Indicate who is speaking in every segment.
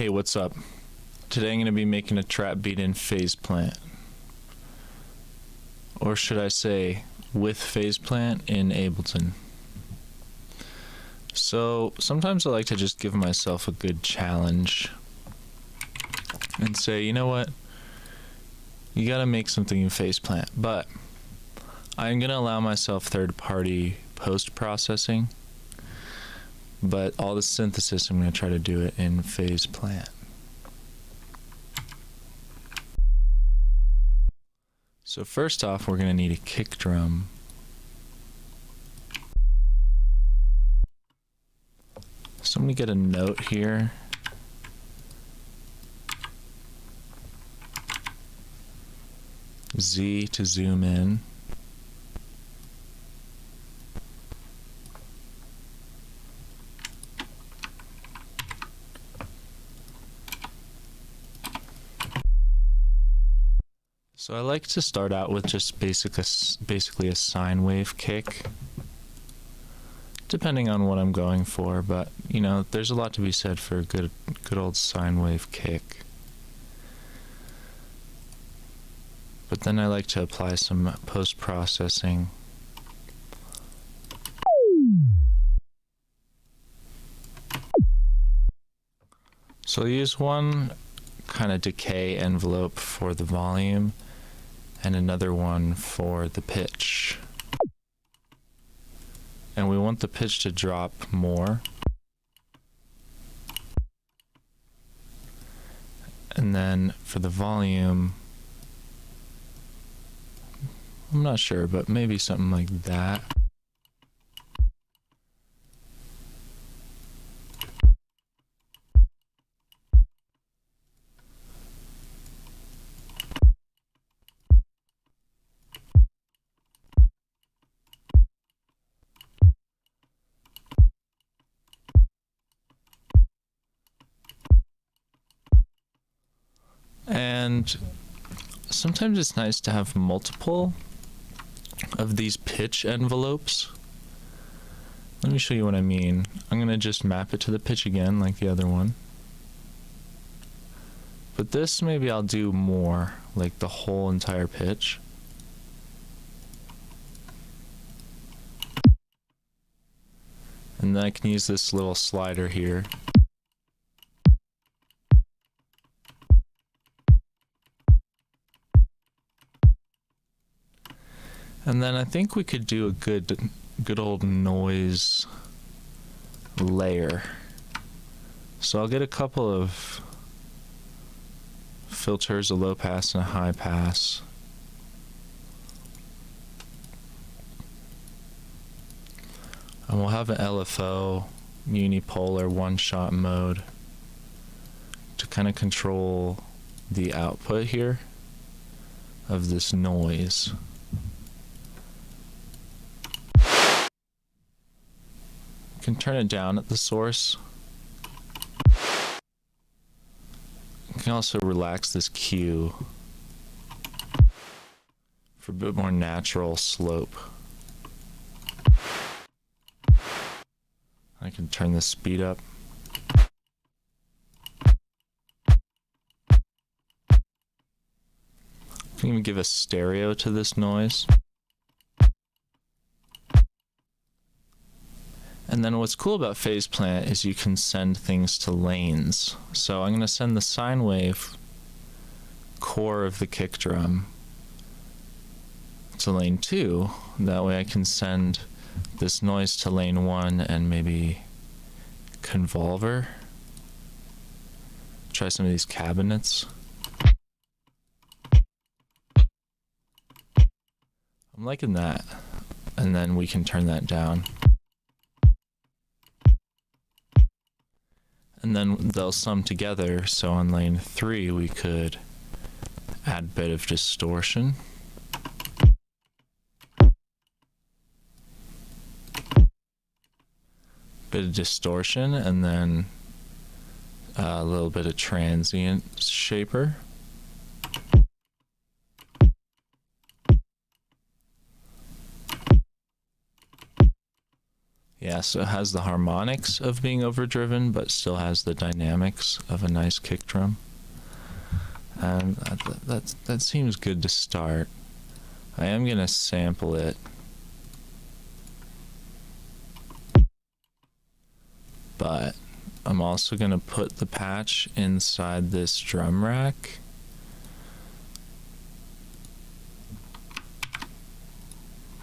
Speaker 1: Hey, what's up? Today I'm going to be making a trap beat in phase plant. Or should I say, with phase plant in Ableton. So, sometimes I like to just give myself a good challenge and say, you know what? You gotta make something in phase plant, but I'm gonna allow myself third-party post-processing, but all the synthesis I'm gonna try to do it in phase plant. So first off, we're gonna need a kick drum. So I'm gonna get a note here. Z to zoom in. So I like to start out with just basically a sine wave kick, depending on what I'm going for, but you know, there's a lot to be said for a good old sine wave kick. But then I like to apply some post-processing. So I'll use one kind of decay envelope for the volume and another one for the pitch. And we want the pitch to drop more. And then for the volume, I'm not sure, but maybe something like that. And sometimes it's nice to have multiple of these pitch envelopes. Let me show you what I mean. I'm going to just map it to the pitch again like the other one. But this maybe I'll do more, like the whole entire pitch. And then I can use this little slider here. And then I think we could do a good old noise layer. So I'll get a couple of filters, a low pass and a high pass. And we'll have an LFO unipolar one-shot mode to kind of control the output here of this noise. You can turn it down at the source. You can also relax this cue for a bit more natural slope. I can turn the speed up. I can even give a stereo to this noise. And then what's cool about phase plant is you can send things to lanes. So I'm going to send the sine wave core of the kick drum to lane 2. That way I can send this noise to lane 1 and maybe convolver. Try some of these cabinets. I'm liking that. And then we can turn that down. And then they'll sum together, so on lane 3 we could add a bit of distortion. Bit of distortion, and then a little bit of transient shaper. Yeah, so it has the harmonics of being overdriven, but still has the dynamics of a nice kick drum. And that seems good to start. I am gonna sample it. But I'm also gonna put the patch inside this drum rack.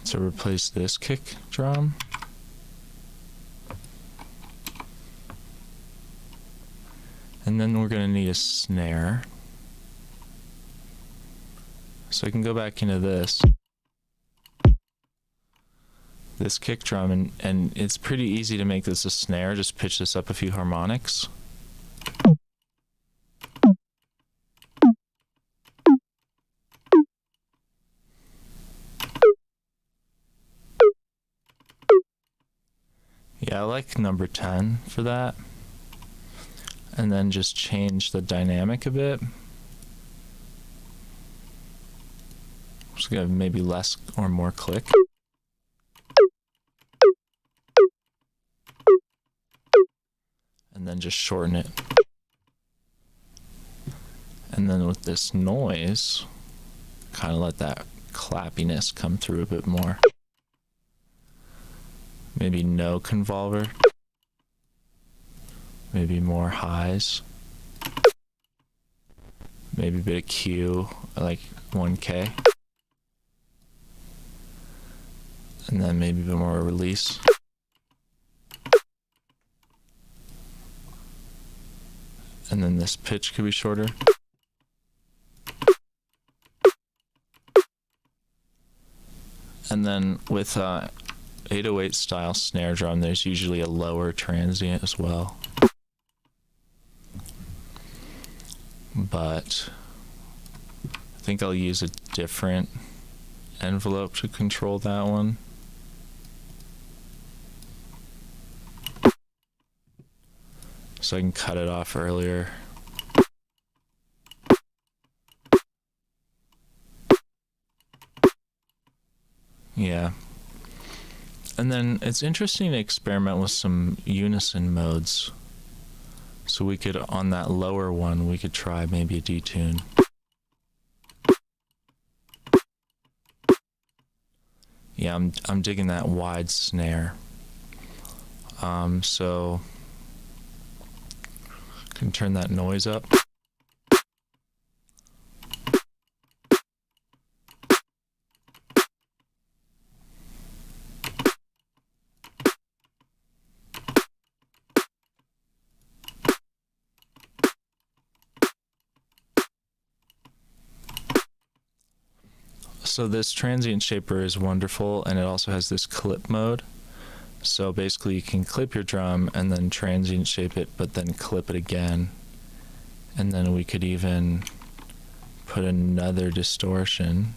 Speaker 1: To replace this kick drum. And then we're gonna need a snare. So I can go back into this kick drum, and it's pretty easy to make this a snare. Just pitch this up a few harmonics. Yeah, I like number 10 for that. And then just change the dynamic a bit. Just gonna maybe less or more click. And then just shorten it. And then with this noise, kind of let that clappiness come through a bit more. Maybe no convolver. Maybe more highs. Maybe a bit of Q, like 1K. And then maybe a bit more release. And then this pitch could be shorter. And then with 808 style snare drum, there's usually a lower transient as well. But I think I'll use a different envelope to control that one. So I can cut it off earlier. Yeah. And then it's interesting to experiment with some unison modes. So we could, on that lower one, we could try maybe a detune. Yeah, I'm digging that wide snare. So can turn that noise up. So this transient shaper is wonderful, and it also has this clip mode. So basically you can clip your drum and then transient shape it, but then clip it again. And then we could even put another distortion,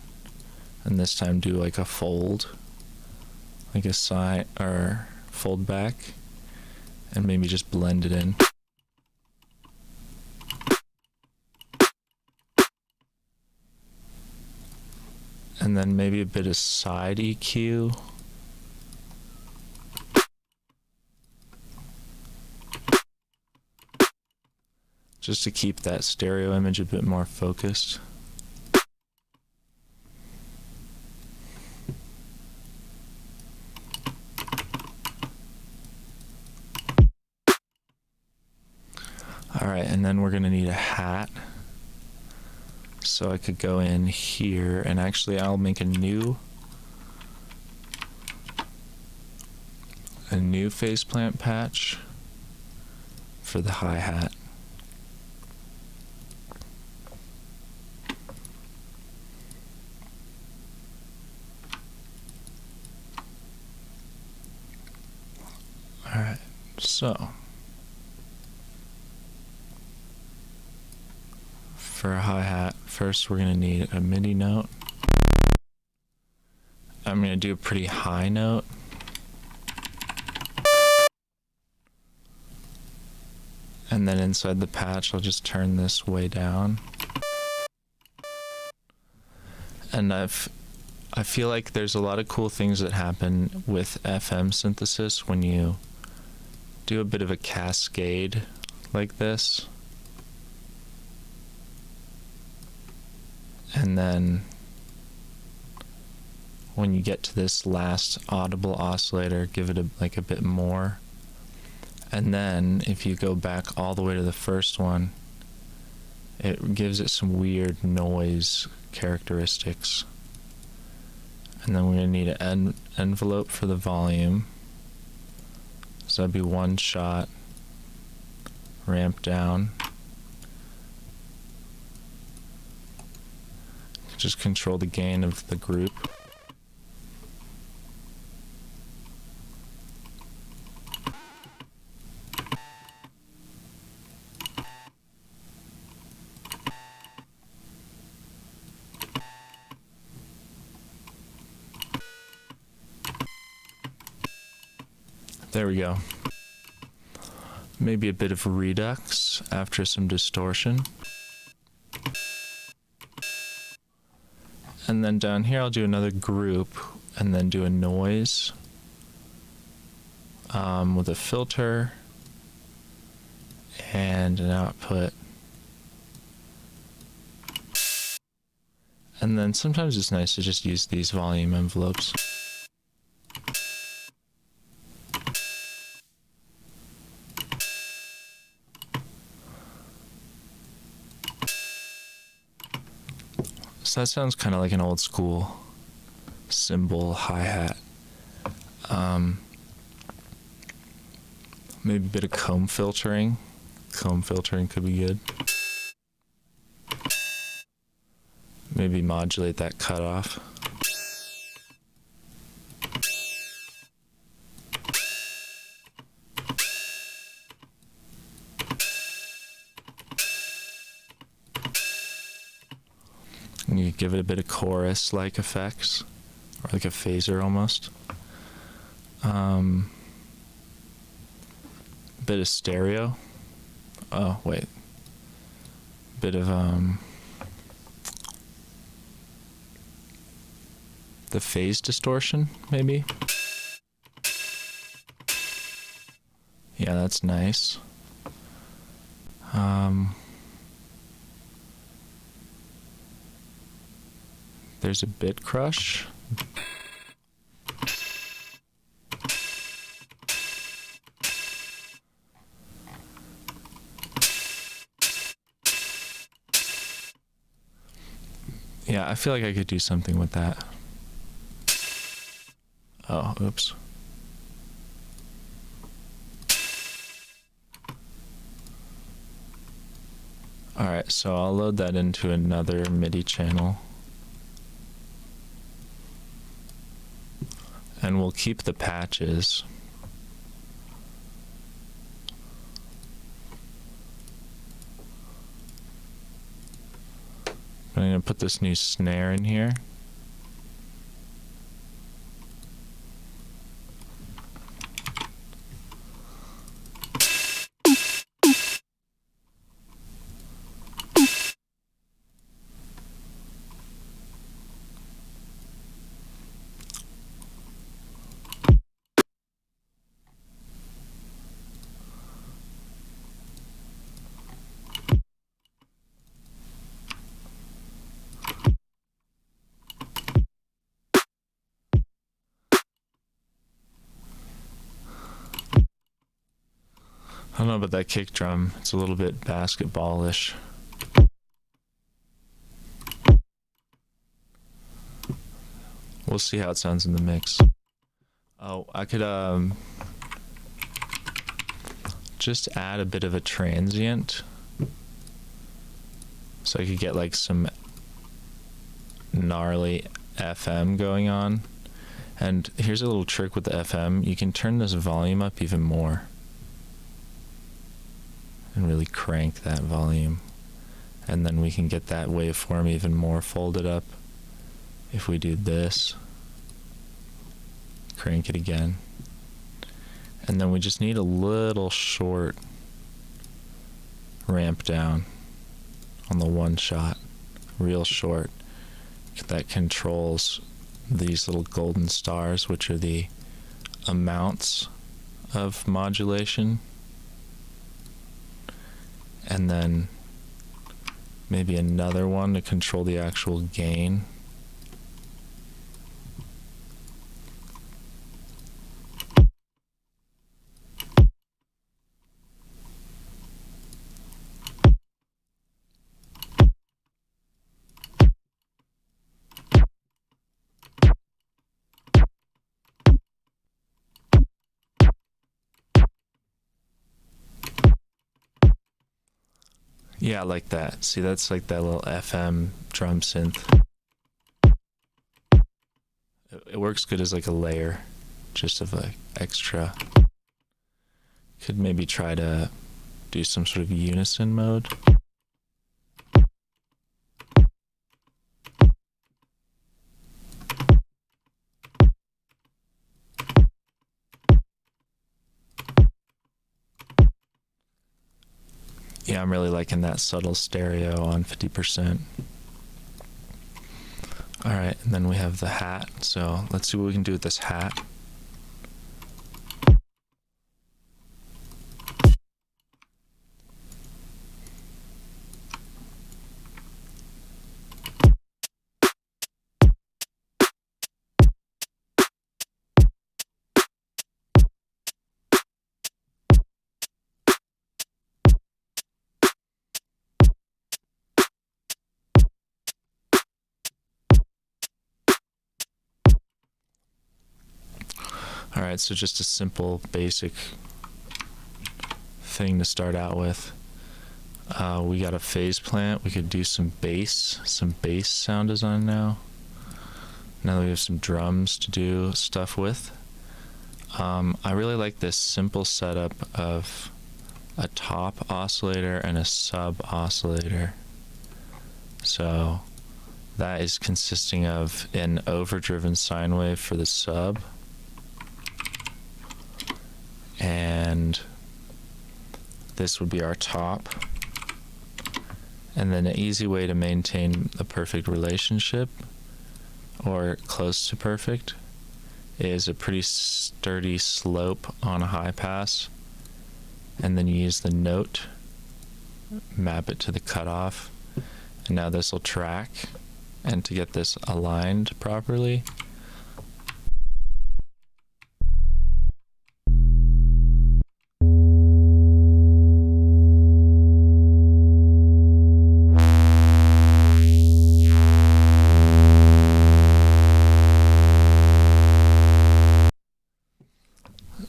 Speaker 1: and this time do like a fold, like a side or fold back, and maybe just blend it in. And then maybe a bit of side EQ. Just to keep that stereo image a bit more focused. Alright, and then we're going to need a hat. So I could go in here, and actually I'll make a new faceplant patch for the hi-hat. Alright, so for a hi-hat, first we're going to need a MIDI note. I'm going to do a pretty high note. And then inside the patch, I'll just turn this way down. And I feel like there's a lot of cool things that happen with FM synthesis when you do a bit of a cascade like this. And then when you get to this last audible oscillator, give it a bit more. And then if you go back all the way to the first one, it gives it some weird noise characteristics. And then we're going to need an envelope for the volume. So that'd be one shot, ramp down. Just control the gain of the group. There we go. Maybe a bit of redux after some distortion. And then down here I'll do another group and then do a noise with a filter and an output. And then sometimes it's nice to just use these volume envelopes. So that sounds kind of like an old school cymbal hi-hat. Maybe a bit of comb filtering. Comb filtering could be good. Maybe modulate that cutoff. And you give it a bit of chorus-like effects, or like a phaser almost. Bit of stereo. Oh, wait. Bit of the phase distortion, maybe. Yeah, that's nice. There's a bit crush. Yeah, I feel like I could do something with that. Oh, oops. Alright, so I'll load that into another MIDI channel. And we'll keep the patches. I'm going to put this new snare in here. I don't know about that kick drum. It's a little bit basketballish. We'll see how it sounds in the mix. Oh, I could just add a bit of a transient. So I could get like some gnarly FM going on. And here's a little trick with the FM. You can turn this volume up even more. And really crank that volume. And then we can get that waveform even more folded up if we do this. Crank it again. And then we just need a little short ramp down on the one shot. Real short. That controls these little golden stars, which are the amounts of modulation, and then maybe another one to control the actual gain. Yeah, like that. See, that's like that little FM drum synth. It works good as like a layer, just of like extra. Could maybe try to do some sort of unison mode. Yeah, I'm really liking that subtle stereo on 50%. All right, and then we have the hat. So let's see what we can do with this hat. All right, so just a simple, basic thing to start out with. We got a phase plant. We could do some bass sound design now. Now that we have some drums to do stuff with. I really like this simple setup of a top oscillator and a sub oscillator. So that is consisting of an overdriven sine wave for the sub, and this would be our top. And then an easy way to maintain a perfect relationship, or close to perfect, is a pretty sturdy slope on a high pass, and then you use the note, map it to the cutoff, and now this will track. And to get this aligned properly,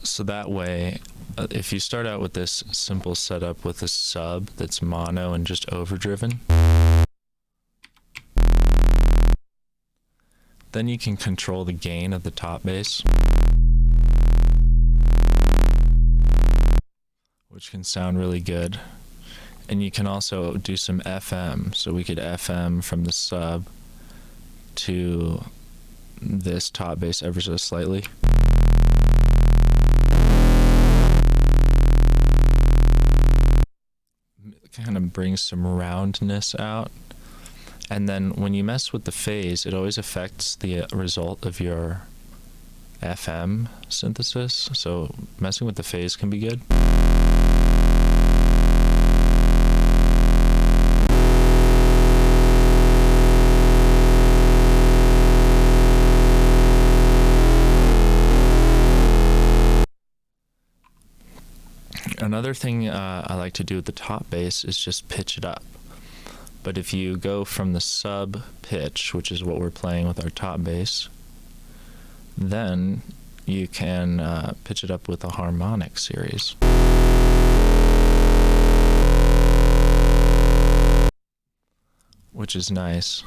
Speaker 1: so that way, if you start out with this simple setup with a sub that's mono and just overdriven, then you can control the gain of the top bass, which can sound really good. And you can also do some FM, so we could FM from the sub to this top bass ever so slightly. Kind of brings some roundness out. And then when you mess with the phase, it always affects the result of your FM synthesis. So messing with the phase can be good. Another thing I like to do with the top bass is just pitch it up. But if you go from the sub pitch, which is what we're playing with our top bass, then you can pitch it up with a harmonic series. Which is nice.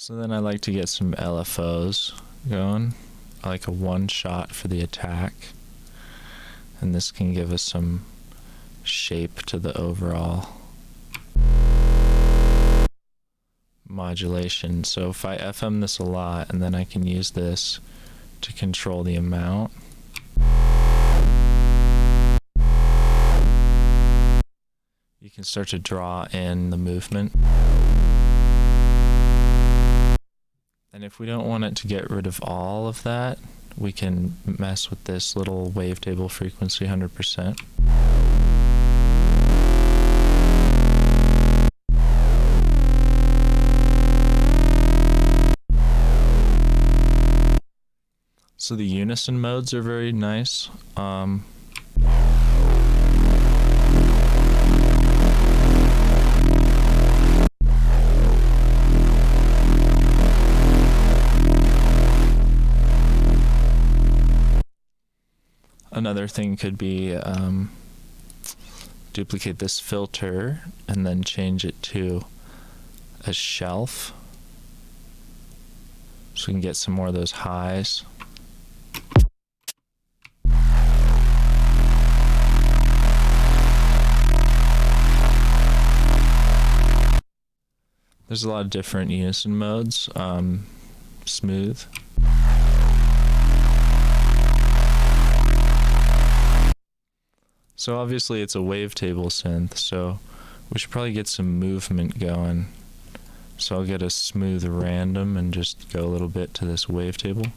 Speaker 1: So then I like to get some LFOs going. I like a one shot for the attack. And this can give us some shape to the overall modulation. So if I FM this a lot, and then I can use this to control the amount. You can start to draw in the movement. And if we don't want it to get rid of all of that, we can mess with this little wavetable frequency 100%. So the unison modes are very nice. Another thing could be duplicate this filter and then change it to a shelf so we can get some more of those highs. There's a lot of different unison modes. Smooth. So obviously it's a wavetable synth, so we should probably get some movement going. So I'll get a smooth random and just go a little bit to this wavetable.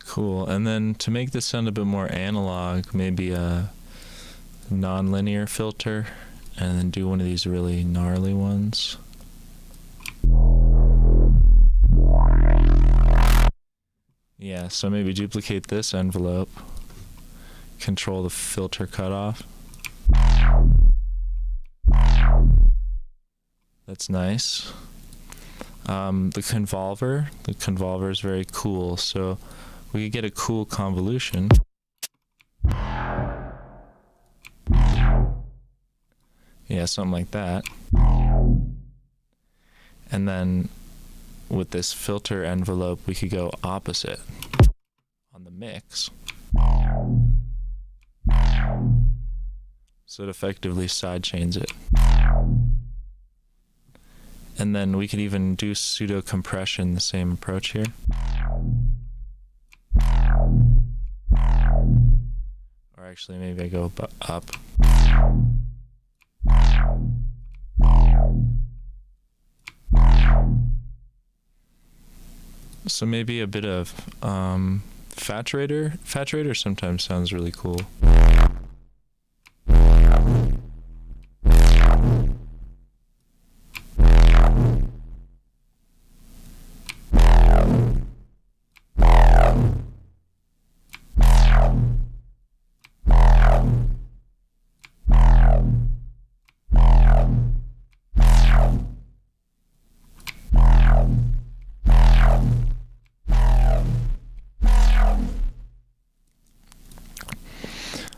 Speaker 1: Cool, and then to make this sound a bit more analog, maybe a non-linear filter, and then do one of these really gnarly ones. Yeah, so maybe duplicate this envelope, control the filter cutoff. That's nice. The convolver is very cool, so we could get a cool convolution. Yeah, something like that. And then with this filter envelope, we could go opposite on the mix. So it effectively sidechains it. And then we could even do pseudo compression, the same approach here. Or actually, maybe I go up. So maybe a bit of Faturator. Faturator sometimes sounds really cool.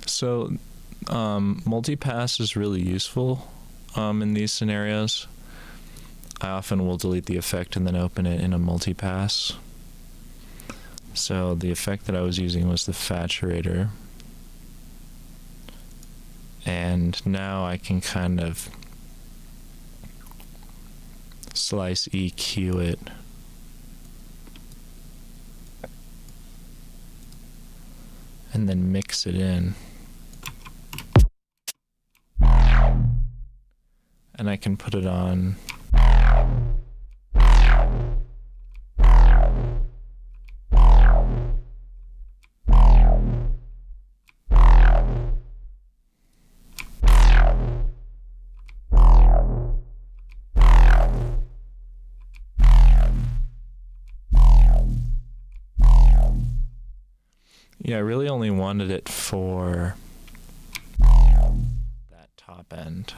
Speaker 1: So multipass is really useful in these scenarios. I often will delete the effect and then open it in a multipass. So the effect that I was using was the Faturator. And now I can kind of slice EQ it. And then mix it in. And I can put it on yeah, I really only wanted it for that top end.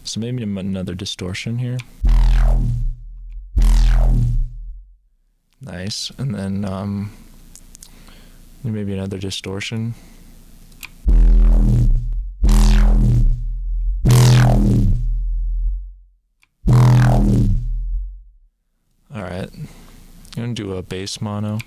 Speaker 1: So maybe another distortion here. Nice. And then maybe another distortion. Alright. I'm gonna do a bass mono.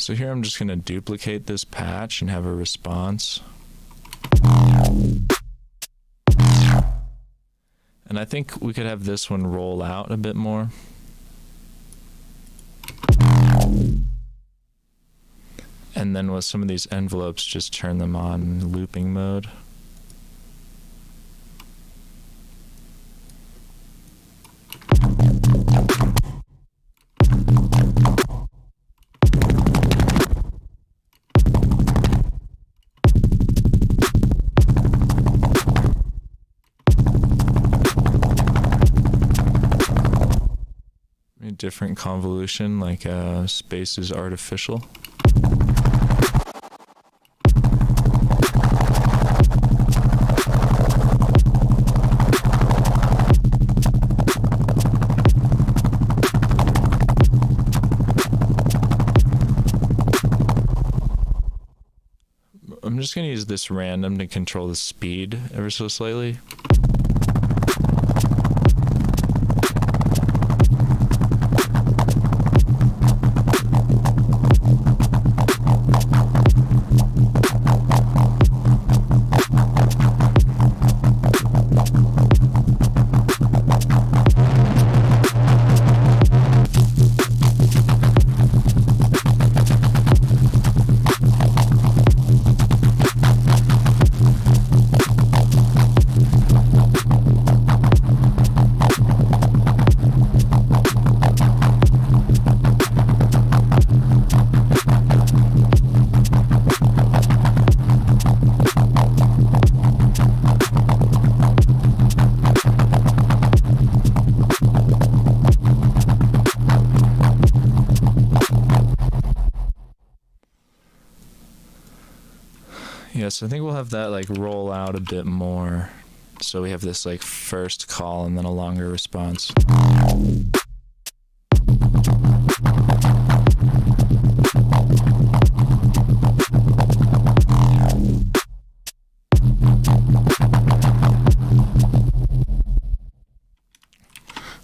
Speaker 1: So here I'm just going to duplicate this patch and have a response. And I think we could have this one roll out a bit more. And then with some of these envelopes, just turn them on looping mode. A different convolution, like space is artificial. I'm just going to use this random to control the speed ever so slightly. Yeah, so I think we'll have that like roll out a bit more. So we have this like first call and then a longer response.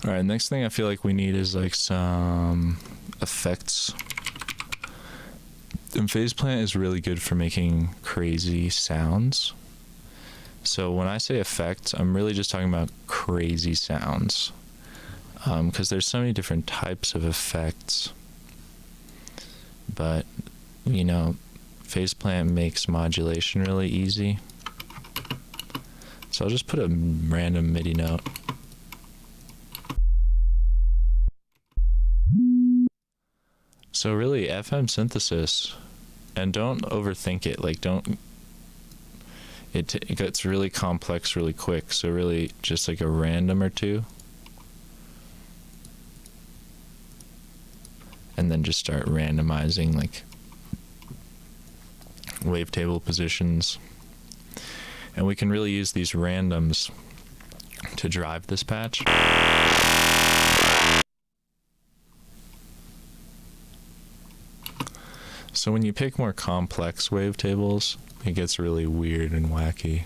Speaker 1: Alright, next thing I feel like we need is like some effects. And phase plant is really good for making crazy sounds. So when I say effects, I'm really just talking about crazy sounds. Because there's so many different types of effects. But, you know, phase plant makes modulation really easy. So I'll just put a random MIDI note. So really, FM synthesis, and don't overthink it. Like, it gets really complex really quick. So really, just like a random or two, and then just start randomizing like wavetable positions, and we can really use these randoms to drive this patch. So when you pick more complex wavetables, it gets really weird and wacky.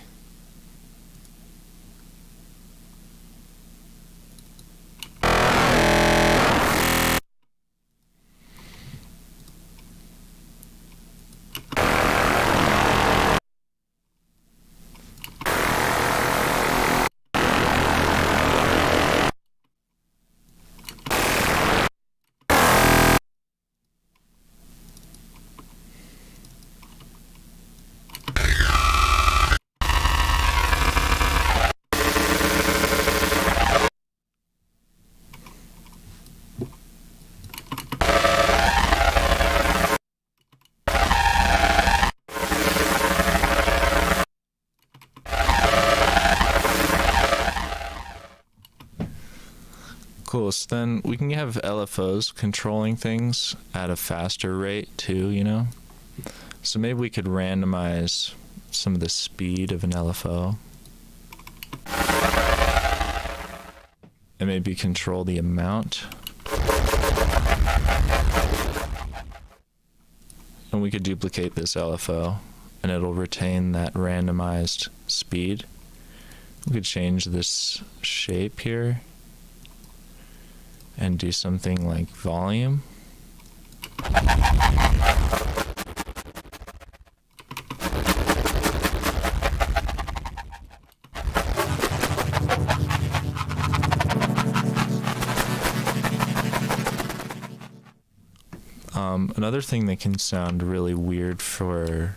Speaker 1: Cool, so then we can have LFOs controlling things at a faster rate too, you know? So maybe we could randomize some of the speed of an LFO. And maybe control the amount. And we could duplicate this LFO and it'll retain that randomized speed. We could change this shape here and do something like volume. Another thing that can sound really weird for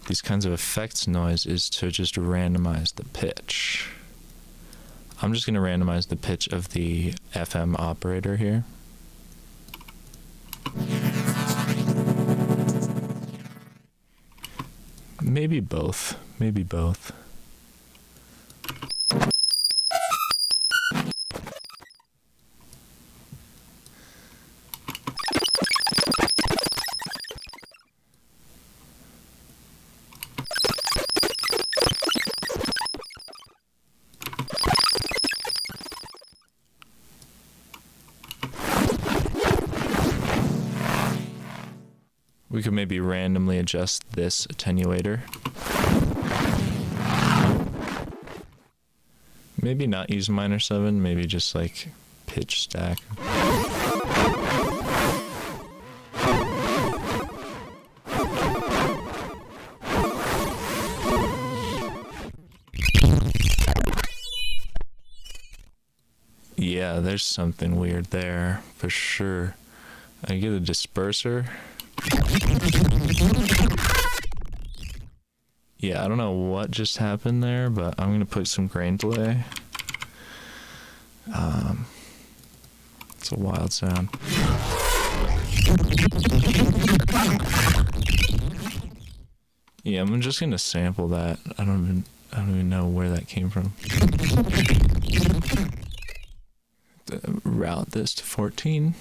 Speaker 1: these kinds of effects noise is to just randomize the pitch. I'm just going to randomize the pitch of the FM operator here. Maybe both. Maybe both. We could maybe randomly adjust this attenuator. Maybe not use minor 7, maybe just like pitch stack. Yeah, there's something weird there for sure. I get a disperser. Yeah, I don't know what just happened there, but I'm gonna put some grain delay. It's a wild sound. Yeah, I'm just gonna sample that. I don't even know where that came from. Route this to 14.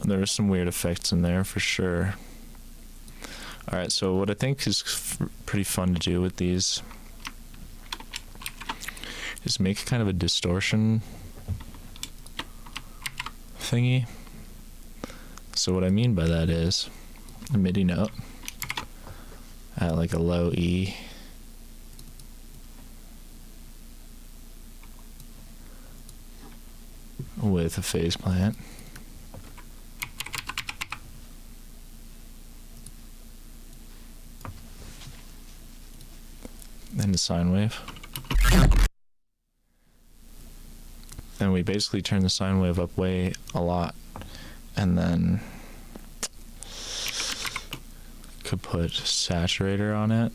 Speaker 1: There are some weird effects in there for sure. Alright, so what I think is pretty fun to do with these is make kind of a distortion thingy. So what I mean by that is a MIDI note at like a low E. With a phase plant. And a sine wave. And we basically turn the sine wave up way a lot, and then could put saturator on it,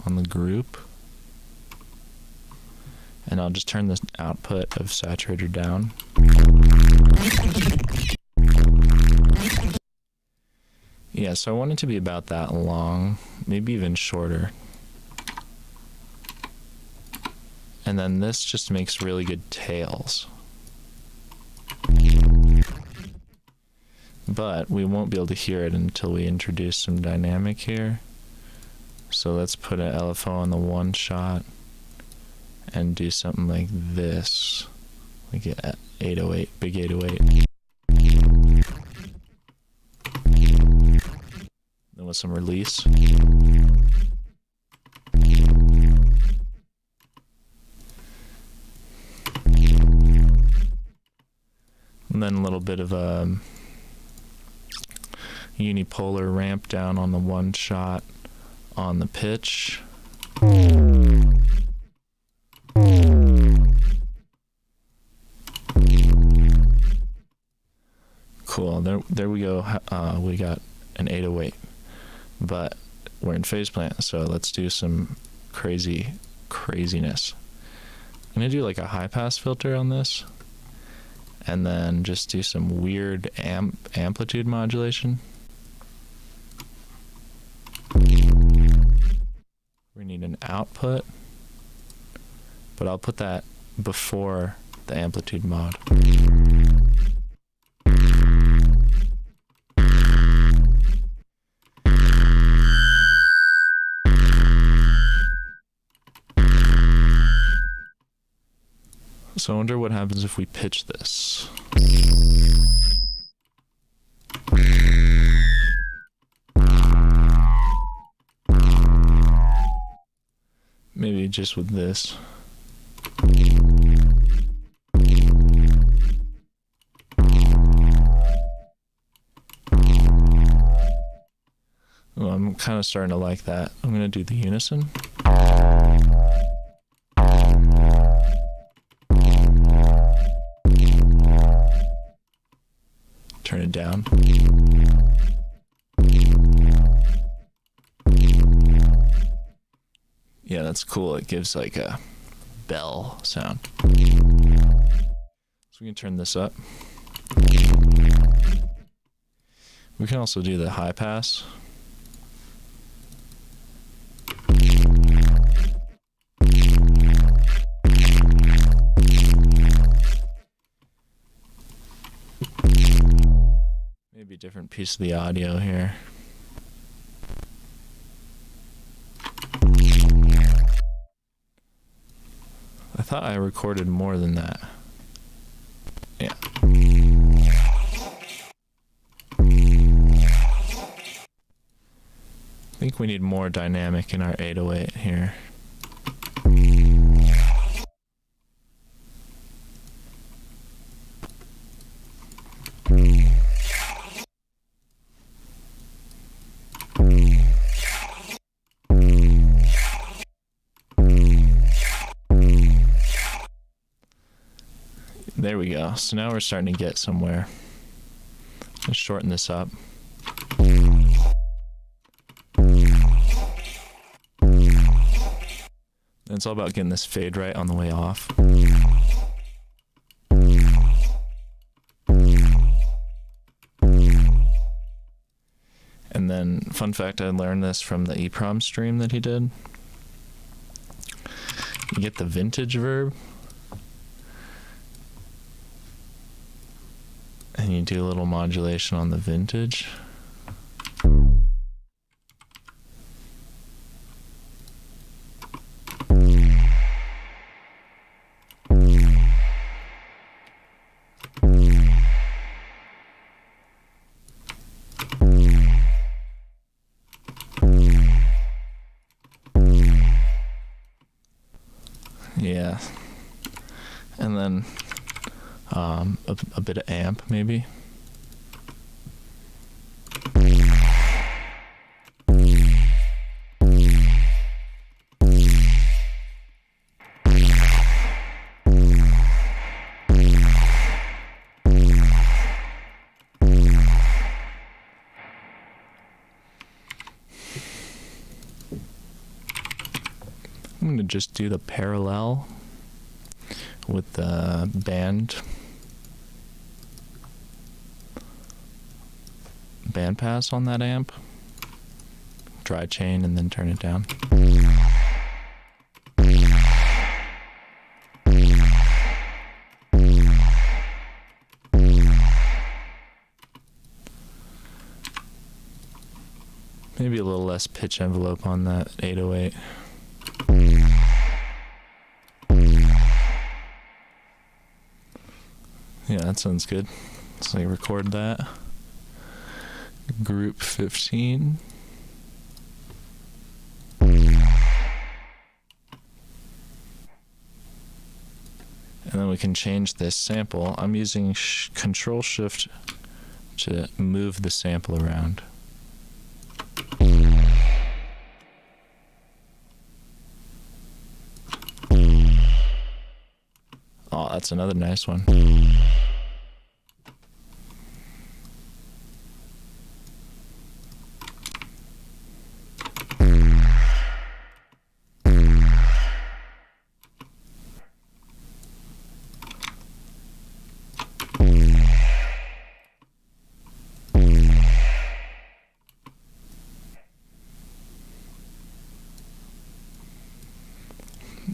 Speaker 1: on the group, and I'll just turn the output of saturator down. Yeah, so I want it to be about that long, maybe even shorter. And then this just makes really good tails. But we won't be able to hear it until we introduce some dynamic here. So let's put an LFO on the one shot and do something like this. Like an 808, big 808. Then with some release. And then a little bit of a unipolar ramp down on the one shot on the pitch. Cool, there we go. We got an 808, but we're in phase plant, so let's do some craziness. I'm gonna do like a high pass filter on this, and then just do some weird amplitude modulation. We need an output, but I'll put that before the amplitude mod. So I wonder what happens if we pitch this. Maybe just with this. Well, I'm kind of starting to like that. I'm going to do the unison. Turn it down. Yeah, that's cool. It gives like a bell sound. So we can turn this up. We can also do the high pass. Maybe a different piece of the audio here. I thought I recorded more than that. Yeah. I think we need more dynamic in our 808 here. There we go. So now we're starting to get somewhere. Let's shorten this up. It's all about getting this fade right on the way off. And then, fun fact, I learned this from the EPROM stream that he did. You get the vintage verb, and you do a little modulation on the vintage. Yeah. And then a bit of amp maybe. I'm going to just do the parallel with the band pass on that amp. Dry chain and then turn it down. Maybe a little less pitch envelope on that 808. Yeah, that sounds good. So I record that. Group 15. And then we can change this sample. I'm using Control Shift to move the sample around. Oh, that's another nice one.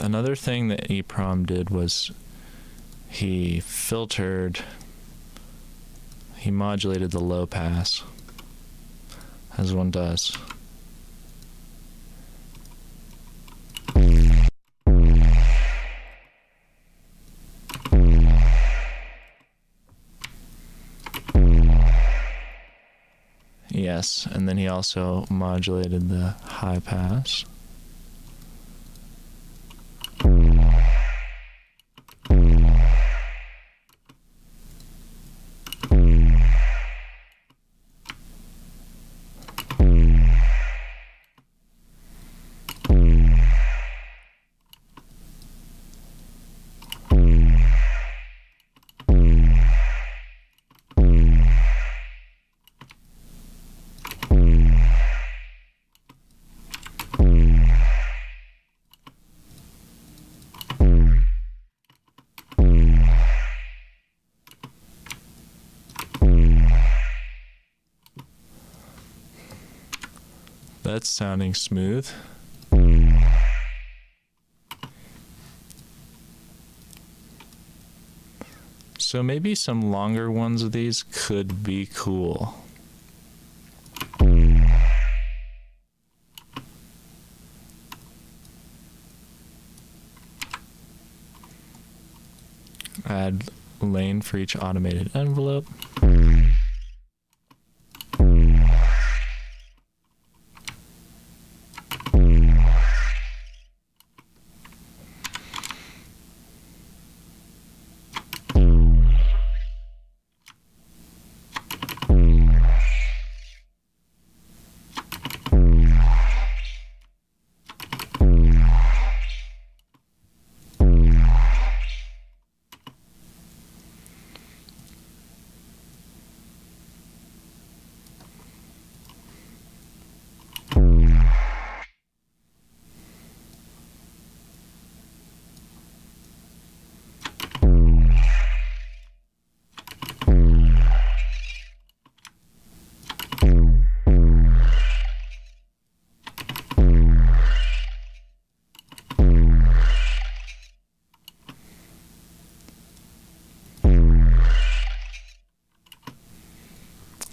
Speaker 1: Another thing that EEPROM did was he modulated the low pass, as one does. Yes, and then he also modulated the high pass. That's sounding smooth. So maybe some longer ones of these could be cool. Add lane for each automated envelope.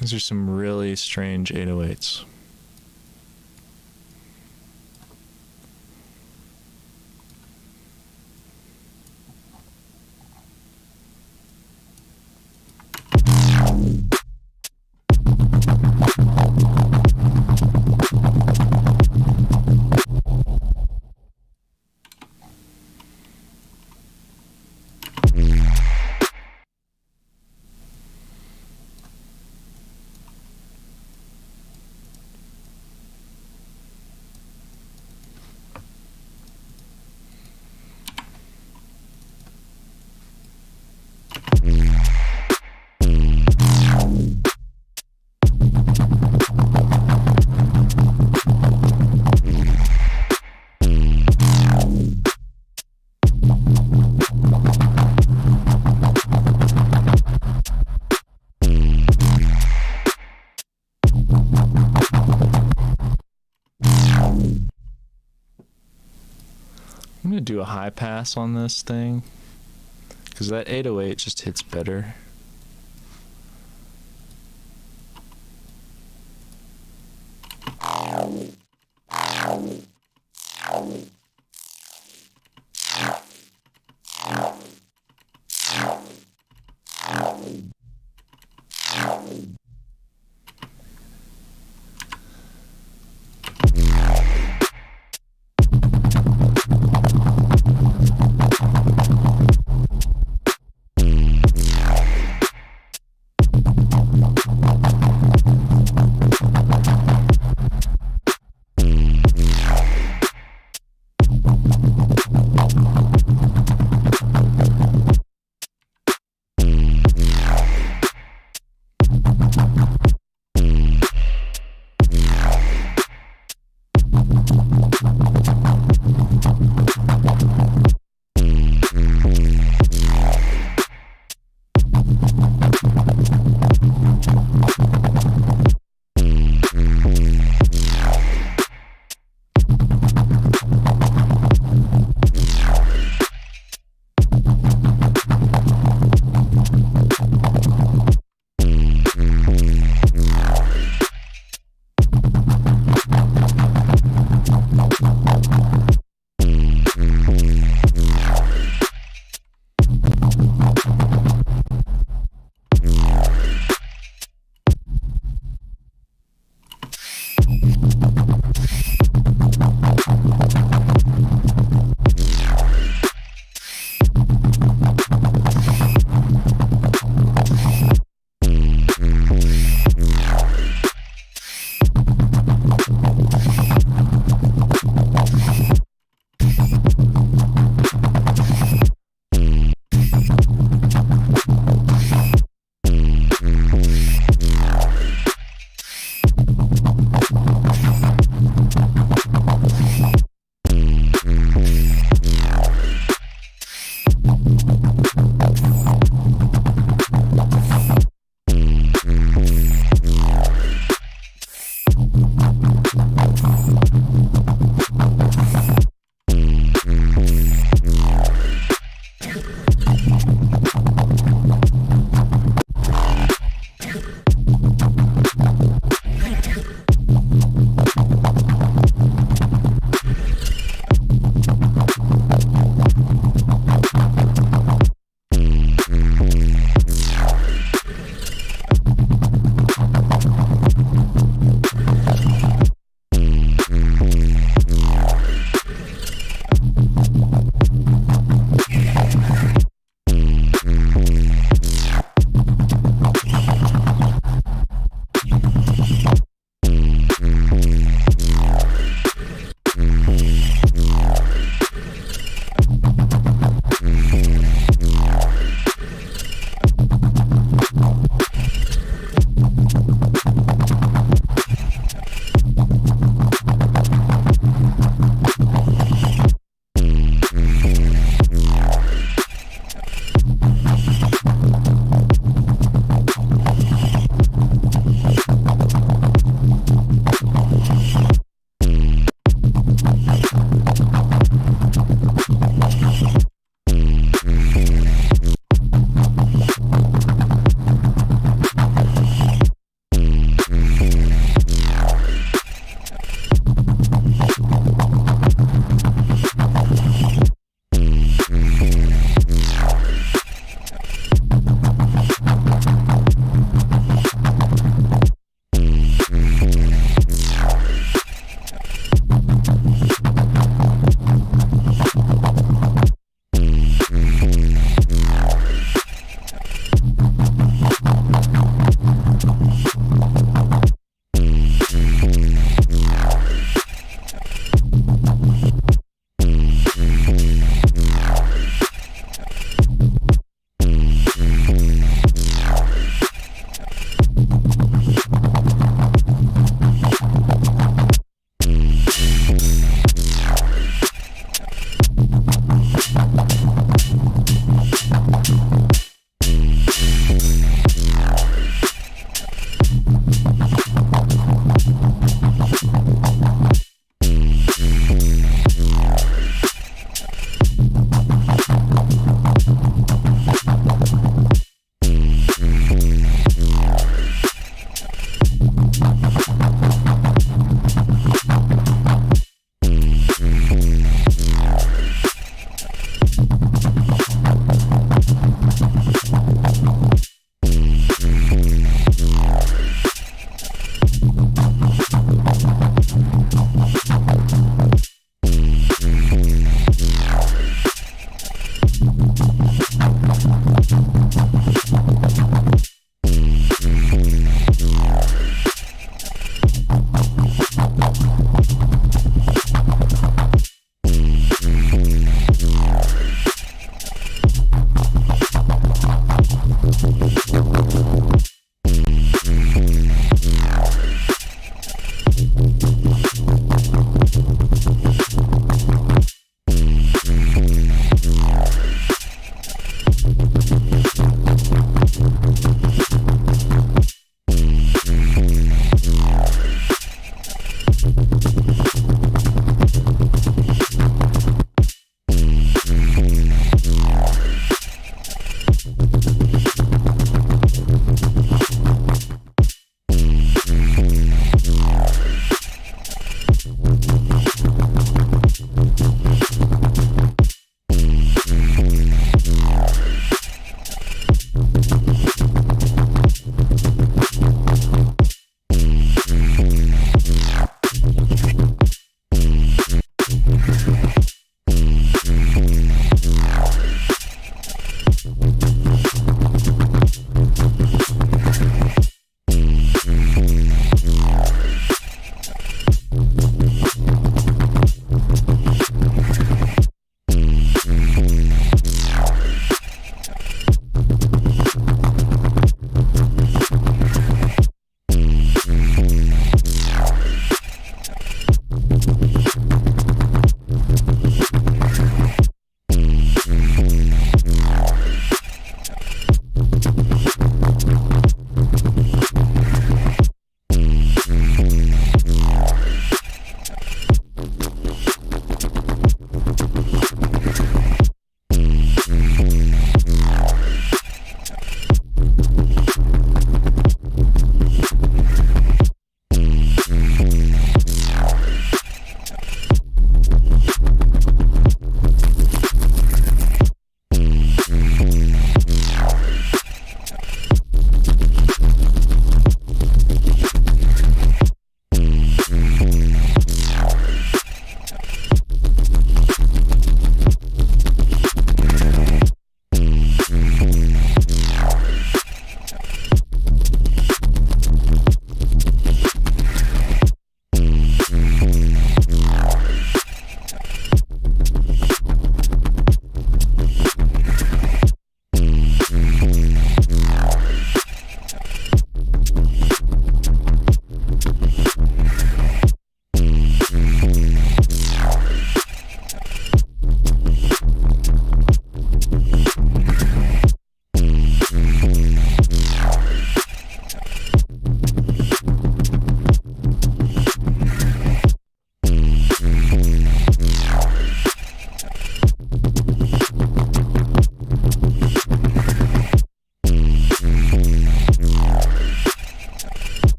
Speaker 1: These are some really strange 808s. I'm going to do a high pass on this thing, because that 808 just hits better.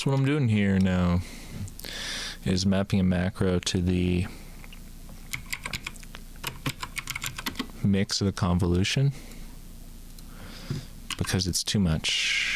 Speaker 1: what I'm doing here now is mapping a macro to the mix of the convolution because it's too much.